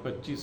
25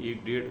1.5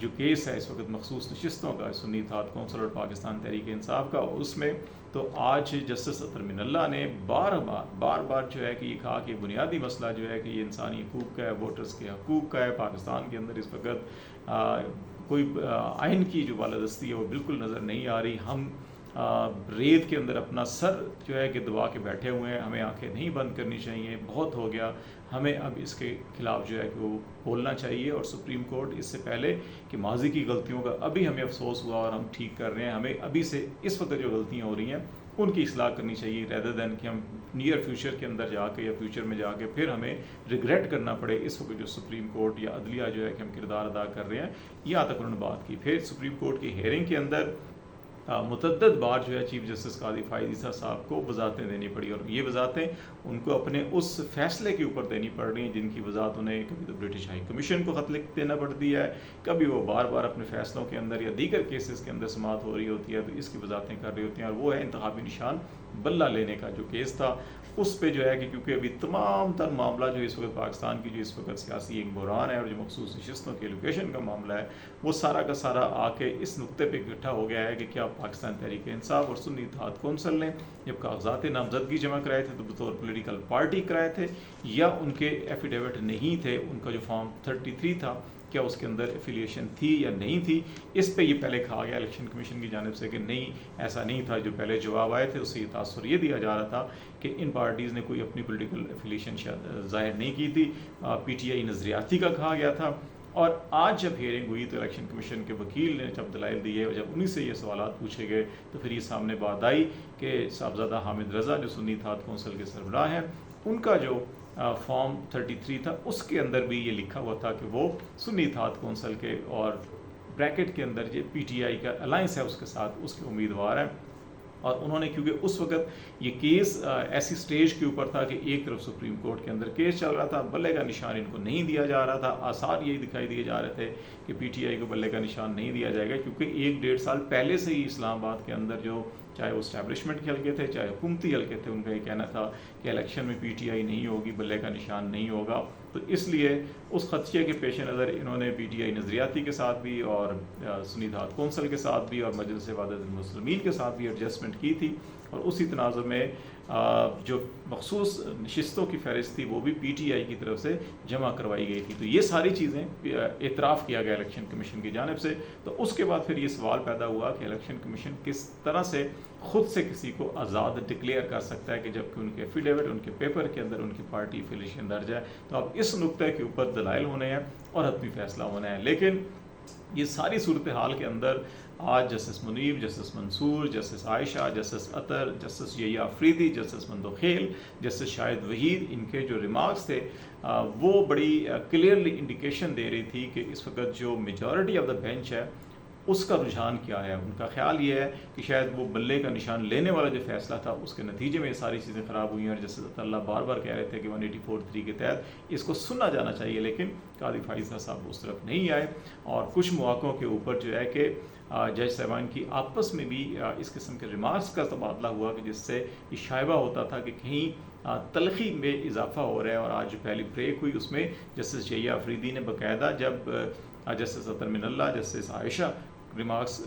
جو کیس ہے اس وقت مخصوص نشستوں کا، سنی اتحاد کونسل اور پاکستان تحریک انصاف کا، اس میں تو آج جسٹس اطہر من اللہ نے بار بار جو ہے کہ یہ کہا کہ بنیادی مسئلہ جو ہے کہ یہ انسانی حقوق کا ہے، ووٹرز کے حقوق کا ہے. پاکستان کے اندر اس وقت کوئی آئین کی جو بالادستی ہے وہ بالکل نظر نہیں آ رہی. ہم ریت کے اندر اپنا سر جو ہے کہ دبا کے بیٹھے ہوئے ہیں. ہمیں آنکھیں نہیں بند کرنی چاہیے، بہت ہو گیا. ہمیں اب اس کے خلاف جو ہے کہ وہ بولنا چاہیے، اور سپریم کورٹ اس سے پہلے کہ ماضی کی غلطیوں کا ابھی ہمیں افسوس ہوا اور ہم ٹھیک کر رہے ہیں، ہمیں ابھی سے اس وقت جو غلطیاں ہو رہی ہیں ان کی اصلاح کرنی چاہیے، ریدر دین کہ ہم نیئر فیوچر کے اندر جا کے یا فیوچر میں جا کے پھر ہمیں ریگریٹ کرنا پڑے. اس وقت جو سپریم کورٹ یا عدلیہ جو ہے کہ ہم کردار ادا کر رہے ہیں، یہاں تک انہوں نے بات کی. پھر سپریم کورٹ کی ہیئرنگ کے اندر متعدد بار جو ہے چیف جسٹس قاضی فائز عیسیٰ صاحب کو وضاحتیں دینی پڑی، اور یہ وضاحتیں ان کو اپنے اس فیصلے کے اوپر دینی پڑ رہی ہیں جن کی وضاحت انہیں کبھی تو برٹش ہائی کمیشن کو خط لکھ دینا پڑتی ہے، کبھی وہ بار بار اپنے فیصلوں کے اندر یا دیگر کیسز کے اندر سماعت ہو رہی ہوتی ہے تو اس کی وضاحتیں کر رہی ہوتی ہیں. اور وہ ہے انتخابی نشان بلہ لینے کا جو کیس تھا، اس پہ جو ہے کہ کیونکہ ابھی تمام تر معاملہ جو اس وقت پاکستان کی جو اس وقت سیاسی ایک بحران ہے اور جو مخصوص نشستوں کے ایلوکیشن کا معاملہ ہے، وہ سارا کا سارا آ کے اس نقطے پہ اکٹھا ہو گیا ہے کہ کیا پاکستان تحریک انصاف اور سنی اتحاد کونسل نے جب کاغذات نامزدگی جمع کرائے تھے تو بطور پولیٹیکل پارٹی کرائے تھے، یا ان کے ایفیڈیوٹ نہیں تھے، ان کا جو فارم 33 تھا کیا اس کے اندر ایفیلیشن تھی یا نہیں تھی. اس پہ یہ پہلے کہا گیا الیکشن کمیشن کی جانب سے کہ نہیں، ایسا نہیں تھا. جو پہلے جواب آئے تھے اس سے یہ تاثر یہ دیا جا رہا تھا کہ ان پارٹیز نے کوئی اپنی پولیٹیکل ایفیلیشن ظاہر نہیں کی تھی، پی ٹی آئی نظریاتی کا کہا گیا تھا. اور آج جب ہیئرنگ ہوئی تو الیکشن کمیشن کے وکیل نے جب دلائل دیے اور جب انہی سے یہ سوالات پوچھے گئے تو پھر یہ سامنے بات آئی کہ صاحبزادہ حامد رضا جو سنی اتحاد کونسل کے سربراہ ہیں، ان کا جو فارم 33 تھا اس کے اندر بھی یہ لکھا ہوا تھا کہ وہ سنی اتحاد کونسل کے اور بریکٹ کے اندر یہ پی ٹی آئی کا الائنس ہے اس کے ساتھ اس کے امیدوار ہیں. اور انہوں نے کیونکہ اس وقت یہ کیس ایسی سٹیج کے اوپر تھا کہ ایک طرف سپریم کورٹ کے اندر کیس چل رہا تھا، بلے کا نشان ان کو نہیں دیا جا رہا تھا. آثار یہی دکھائی دیے جا رہے تھے کہ پی ٹی آئی کو بلے کا نشان نہیں دیا جائے گا، کیونکہ 1-1.5 سال پہلے سے ہی اسلام آباد کے اندر جو چاہے وہ اسٹیبلشمنٹ کے حلقے تھے چاہے حکومتی حلقے تھے، ان کا یہ کہنا تھا کہ الیکشن میں پی ٹی آئی نہیں ہوگی، بلے کا نشان نہیں ہوگا. تو اس لیے اس خدشے کے پیش نظر انہوں نے پی ٹی آئی نظریاتی کے ساتھ بھی اور سنی اتحاد کونسل کے ساتھ بھی اور مجلس وحدت المسلمین کے ساتھ بھی ایڈجسٹمنٹ کی تھی، اور اسی تناظر میں جو مخصوص نشستوں کی فہرست تھی وہ بھی پی ٹی آئی کی طرف سے جمع کروائی گئی تھی. تو یہ ساری چیزیں اعتراف کیا گیا الیکشن کمیشن کی جانب سے. تو اس کے بعد پھر یہ سوال پیدا ہوا کہ الیکشن کمیشن کس طرح سے خود سے کسی کو آزاد ڈکلیئر کر سکتا ہے کہ جبکہ ان کے ایفیڈیوٹ ان کے پیپر کے اندر ان کی پارٹی ایفیلیشن درج ہے. تو اب اس نقطے کے اوپر دلائل ہونے ہیں اور حتمی فیصلہ ہونا ہے. لیکن یہ ساری صورتحال کے اندر آج جسٹس منیب، جسٹس منصور، جسٹس عائشہ، جسٹس اطہر، جسٹس یحییٰ آفریدی، جسٹس مندوخیل، جسٹس شاہد وحید، ان کے جو ریمارکس تھے وہ بڑی کلیئرلی انڈیکیشن دے رہی تھی کہ اس وقت جو میجورٹی آف دا بینچ ہے اس کا رجحان کیا ہے. ان کا خیال یہ ہے کہ شاید وہ بلے کا نشان لینے والا جو فیصلہ تھا اس کے نتیجے میں یہ ساری چیزیں خراب ہوئی ہیں، اور جیسے اللہ بار بار کہہ رہے تھے کہ 184(3) کے تحت اس کو سننا جانا چاہیے، لیکن قاضی فائز صاحب اس طرف نہیں آئے. اور کچھ مواقعوں کے اوپر جو ہے کہ جج صاحبان کی آپس میں بھی اس قسم کے ریمارکس کا تبادلہ ہوا کہ جس سے یہ شائبہ ہوتا تھا کہ کہیں تلخی میں اضافہ ہو رہا ہے. اور آج جو پہلی بریک ہوئی اس میں جسٹس یحییٰ آفریدی نے باقاعدہ جب جسٹس اطہر من اللہ، جسٹس عائشہ ریمارکس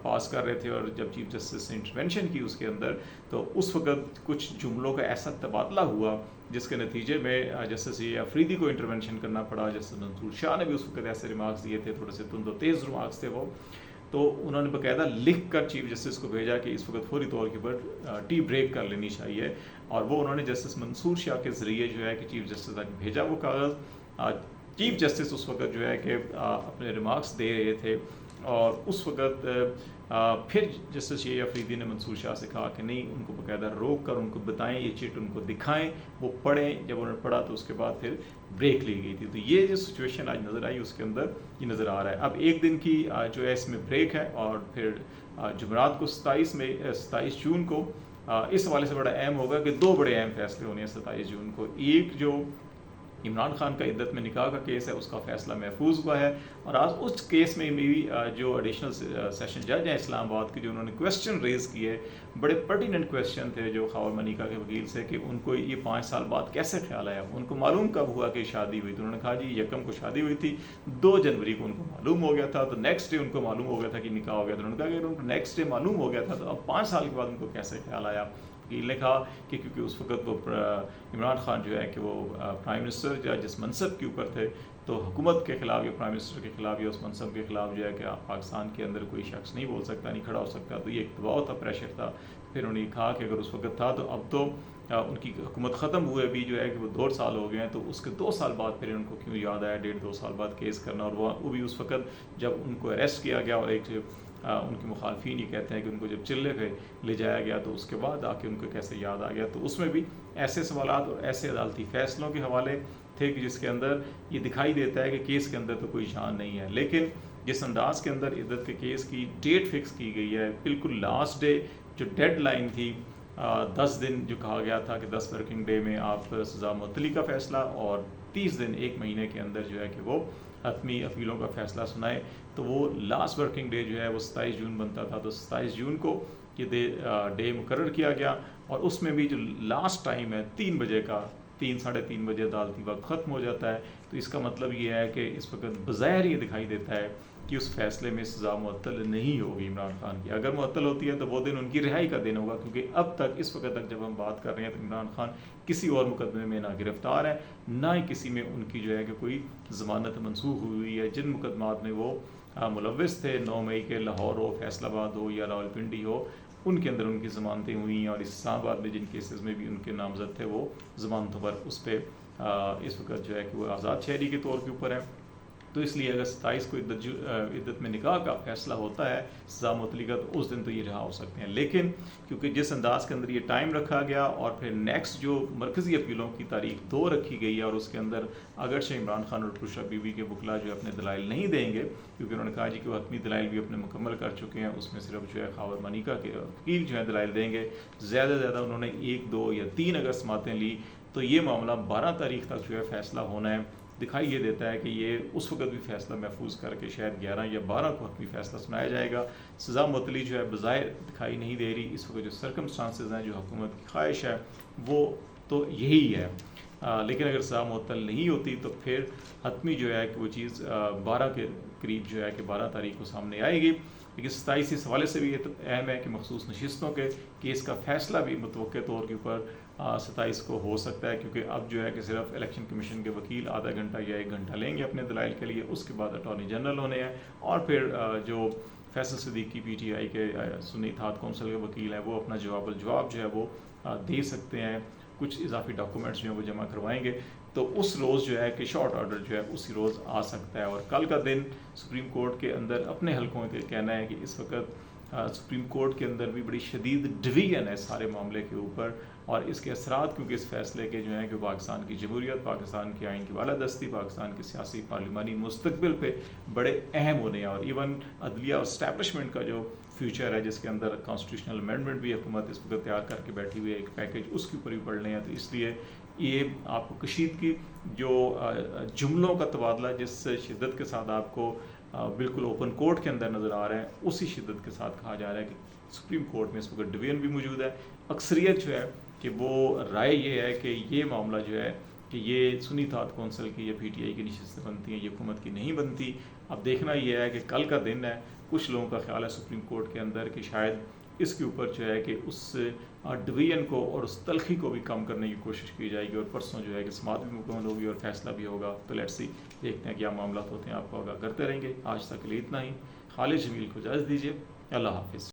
پاس کر رہے تھے اور جب چیف جسٹس نے انٹرونشن کی اس کے اندر، تو اس وقت کچھ جملوں کا ایسا تبادلہ ہوا جس کے نتیجے میں جسٹس یحییٰ آفریدی کو انٹرونشن کرنا پڑا. جسٹس منصور شاہ نے بھی اس وقت ایسے ریمارکس دیے تھے، تھوڑے سے تند و تیز ریمارکس تھے وہ. تو انہوں نے باقاعدہ لکھ کر چیف جسٹس کو بھیجا کہ اس وقت فوری طور کے اوپر ٹی بریک کر لینی چاہیے. اور وہ انہوں نے جسٹس منصور شاہ کے ذریعے جو ہے کہ چیف جسٹس تک بھیجا وہ کاغذ. چیف جسٹس اس وقت جو ہے کہ اپنے ریمارکس دے رہے تھے، اور اس وقت پھر جسٹس یحییٰ آفریدی نے منصور شاہ سے کہا کہ نہیں، ان کو باقاعدہ روک کر ان کو بتائیں، یہ چٹ ان کو دکھائیں، وہ پڑھیں. جب انہوں نے پڑھا تو اس کے بعد پھر بریک لی گئی تھی. تو یہ جو سچویشن آج نظر آئی اس کے اندر یہ نظر آ رہا ہے. اب ایک دن کی جو ہے اس میں بریک ہے، اور پھر جمعرات کو 27 جون کو اس حوالے سے بڑا اہم ہوگا کہ 2 بڑے اہم فیصلے ہونے ہیں 27 جون کو. ایک جو عمران خان کا عدت میں نکاح کا کیس ہے، اس کا فیصلہ محفوظ ہوا ہے، اور آج اس کیس میں بھی جو ایڈیشنل سیشن جج ہیں اسلام آباد کے، جو انہوں نے کویسچن ریز کیے، بڑے پرٹیننٹ کویسچن تھے جو خاور منیکا کے وکیل سے، کہ ان کو یہ 5 سال بعد کیسے خیال آیا، ان کو معلوم کب ہوا کہ شادی ہوئی؟ تو انہوں نے کہا جی 1 کو شادی ہوئی تھی، 2 جنوری کو ان کو معلوم ہو گیا تھا، تو نیکسٹ ڈے ان کو معلوم ہو گیا تھا کہ نکاح ہو گیا. تو انہوں نے کہا کہ ان کو نیکسٹ ڈے معلوم ہو گیا تھا، تو اب 5 سال کے بعد ان کو کیسے خیال آیا؟ وکیل نے کہا کہ کیونکہ اس وقت وہ عمران خان جو ہے کہ وہ پرائم منسٹر یا جس منصب کے اوپر تھے، تو حکومت کے خلاف یا پرائم منسٹر کے خلاف یا اس منصب کے خلاف جو ہے کہ پاکستان کے اندر کوئی شخص نہیں بول سکتا، نہیں کھڑا ہو سکتا. تو یہ ایک دباؤ تھا، پریشر تھا. پھر انہوں نے کہا کہ اگر اس وقت تھا تو اب تو ان کی حکومت ختم ہوئے بھی جو ہے کہ وہ 2 سال ہو گئے ہیں، تو اس کے 2 سال بعد پھر ان کو کیوں یاد آیا 1.5-2 سال بعد کیس کرنا، اور وہ بھی اس وقت جب ان کو اریسٹ کیا گیا، اور ایک ان کے مخالفین یہ کہتے ہیں کہ ان کو جب چلے پہ لے جایا گیا تو اس کے بعد آ کے ان کو کیسے یاد آ گیا. تو اس میں بھی ایسے سوالات اور ایسے عدالتی فیصلوں کے حوالے تھے کہ جس کے اندر یہ دکھائی دیتا ہے کہ کیس کے اندر تو کوئی جان نہیں ہے. لیکن جس انداز کے اندر عدت کے کیس کی ڈیٹ فکس کی گئی ہے، بالکل لاسٹ ڈے جو ڈیڈ لائن تھی 10 دن جو کہا گیا تھا کہ 10 ورکنگ ڈے میں آپ سزا معطلی کا فیصلہ، اور 30 دن 1 مہینے کے اندر جو ہے کہ وہ حتمی اپیلوں کا فیصلہ سنائے، تو وہ لاسٹ ورکنگ ڈے جو ہے وہ 27 جون بنتا تھا. تو 27 جون کو یہ ڈے مقرر کیا گیا، اور اس میں بھی جو لاسٹ ٹائم ہے 3 بجے کا، 3-3:30 بجے عدالتی وقت ختم ہو جاتا ہے. تو اس کا مطلب یہ ہے کہ اس وقت بظاہر یہ دکھائی دیتا ہے کہ اس فیصلے میں سزا معطل نہیں ہوگی عمران خان کی. اگر معطل ہوتی ہے تو وہ دن ان کی رہائی کا دن ہوگا، کیونکہ اب تک اس وقت تک جب ہم بات کر رہے ہیں تو عمران خان کسی اور مقدمے میں نہ گرفتار ہے، نہ ہی کسی میں ان کی جو ہے کہ کوئی ضمانت منسوخ ہوئی ہے. جن مقدمات میں وہ ملوث تھے، 9 مئی کے لاہور ہو، فیصل آباد ہو یا راولپنڈی ہو، ان کے اندر ان کی ضمانتیں ہوئی ہیں، اور اسلام آباد میں جن کیسز میں بھی ان کے نامزد تھے وہ ضمانتوں پر اس پہ اس وقت جو ہے کہ وہ آزاد شہری کے طور کے اوپر ہے. تو اس لیے اگر 27 کو عدت میں نکاح کا فیصلہ ہوتا ہے سزا معطلی کا، تو اس دن تو یہ رہا ہو سکتے ہیں. لیکن کیونکہ جس انداز کے اندر یہ ٹائم رکھا گیا، اور پھر نیکسٹ جو مرکزی اپیلوں کی تاریخ 2 رکھی گئی ہے، اور اس کے اندر اگرچہ عمران خان اور پرشا بی بی کے وکلا جو اپنے دلائل نہیں دیں گے، کیونکہ انہوں نے کہا جی کہ وہ حتمی دلائل بھی اپنے مکمل کر چکے ہیں، اس میں صرف جو ہے خاور منیکا کے وکیل جو ہیں دلائل دیں گے. زیادہ سے زیادہ انہوں نے 1، 2 یا 3 اگر سماعتیں لی، تو یہ معاملہ 12 تاریخ تک جو ہے فیصلہ ہونا ہے. دکھائی یہ دیتا ہے کہ یہ اس وقت بھی فیصلہ محفوظ کر کے شاید 11 یا 12 کو حتمی فیصلہ سنایا جائے گا. سزا معطلی جو ہے بظاہر دکھائی نہیں دے رہی. اس وقت جو سرکمسٹانسز ہیں، جو حکومت کی خواہش ہے، وہ تو یہی ہے. لیکن اگر سزا معطل نہیں ہوتی تو پھر حتمی جو ہے کہ وہ چیز 12 کے قریب جو ہے کہ 12 تاریخ کو سامنے آئے گی. لیکن 27 اس حوالے سے بھی یہ اہم ہے کہ مخصوص نشستوں کے کیس کا فیصلہ بھی متوقع طور کے اوپر 27 کو ہو سکتا ہے، کیونکہ اب جو ہے کہ صرف الیکشن کمیشن کے وکیل آدھا گھنٹہ یا 1 گھنٹہ لیں گے اپنے دلائل کے لیے. اس کے بعد اٹارنی جنرل ہونے ہیں، اور پھر جو Faisal Siddiqui P T I کے سنی اتحاد کونسل کے وکیل ہیں، وہ اپنا جواب جو ہے وہ دے سکتے ہیں. کچھ اضافی ڈاکومنٹس جو ہیں وہ جمع کروائیں گے. تو اس روز جو ہے کہ شارٹ آرڈر جو ہے اسی روز آ سکتا ہے. اور کل کا دن سپریم کورٹ کے اندر اپنے حلقوں کے کہنا ہے کہ اس وقت سپریم کورٹ کے اندر بھی بڑی شدید ڈویژن ہے سارے معاملے کے اوپر، اور اس کے اثرات کیونکہ اس فیصلے کے جو ہیں کہ پاکستان کی جمہوریت، پاکستان کے آئین کی بالادستی، پاکستان کے سیاسی پارلیمانی مستقبل پہ بڑے اہم ہونے ہیں. اور ایون عدلیہ اور اسٹیبلشمنٹ کا جو فیوچر ہے، جس کے اندر کانسٹیٹیوشنل امینڈمنٹ بھی حکومت اس وقت تیار کر کے بیٹھی ہوئی ہے، ایک پیکج، اس کے اوپر بھی پڑھنے ہیں. تو اس لیے یہ آپ کو کشیدگی جو جملوں کا تبادلہ جس شدت کے ساتھ آپ کو بالکل اوپن کورٹ کے اندر نظر آ رہا ہے، اسی شدت کے ساتھ کہا جا رہا ہے کہ سپریم کورٹ میں اس وقت ڈویژن بھی موجود ہے. اکثریت جو ہے کہ وہ رائے یہ ہے کہ یہ معاملہ جو ہے کہ یہ سنی اتحاد کونسل کی یا پی ٹی آئی کی نشستیں بنتی ہیں، یہ حکومت کی نہیں بنتی. اب دیکھنا یہ ہے کہ کل کا دن ہے. کچھ لوگوں کا خیال ہے سپریم کورٹ کے اندر کہ شاید اس کے اوپر جو ہے کہ اس ڈویژن کو اور اس تلخی کو بھی کم کرنے کی کوشش کی جائے گی، اور پرسوں جو ہے کہ سماعت بھی مکمل ہوگی اور فیصلہ بھی ہوگا. تو لیٹس سی، دیکھتے ہیں کیا معاملات ہوتے ہیں، آپ کو آگاہ کرتے رہیں گے. آج تک کے لیے اتنا ہی. خالد جمیل کو اجازت دیجیے. اللہ حافظ.